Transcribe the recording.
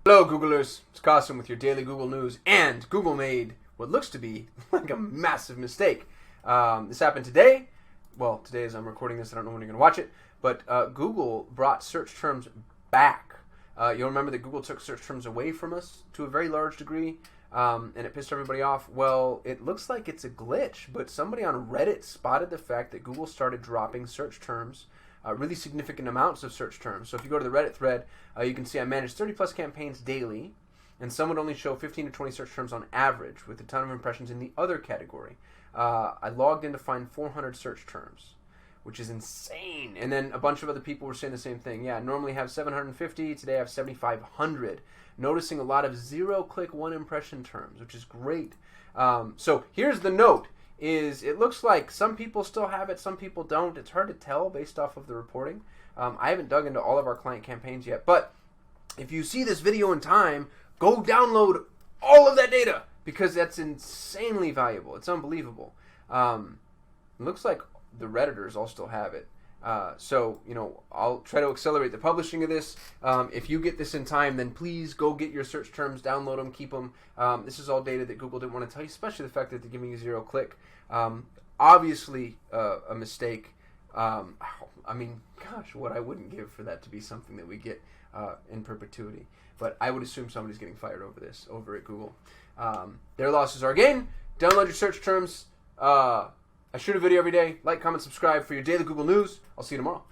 Hello Googlers, it's Kasim with your daily Google News, and Google made what looks to be like a massive mistake. This happened today. Well, today as I'm recording this, I don't know when you're going to watch it, but Google brought search terms back. You'll remember that Google took search terms away from us to a very large degree, and it pissed everybody off. Well, it looks like it's a glitch, but somebody on Reddit spotted the fact that Google started dropping search terms, really significant amounts of search terms. So if you go to the Reddit thread, you can see I manage 30 plus campaigns daily, and some would only show 15 to 20 search terms on average, with a ton of impressions in the other category. I logged in to find 400 search terms, which is insane. And then a bunch of other people were saying the same thing. Yeah, normally have 750, today I have 7,500. Noticing a lot of zero-click, one-impression terms, which is great. So here's the note. It looks like some people still have it, some people don't. It's hard to tell based off of the reporting. I haven't dug into all of our client campaigns yet, but if you see this video in time, go download all of that data, because that's insanely valuable. It's unbelievable. It looks like the Redditors all still have it. So, I'll try to accelerate the publishing of this. If you get this in time, then please go get your search terms, download them, keep them. This is all data that Google didn't want to tell you, especially the fact that they're giving you zero click. Obviously, a mistake. I mean, gosh, what I wouldn't give for that to be something that we get in perpetuity. But I would assume somebody's getting fired over this, over at Google. Their losses are gain. Download your search terms. I shoot a video every day. Like, comment, subscribe for your daily Google News. I'll see you tomorrow.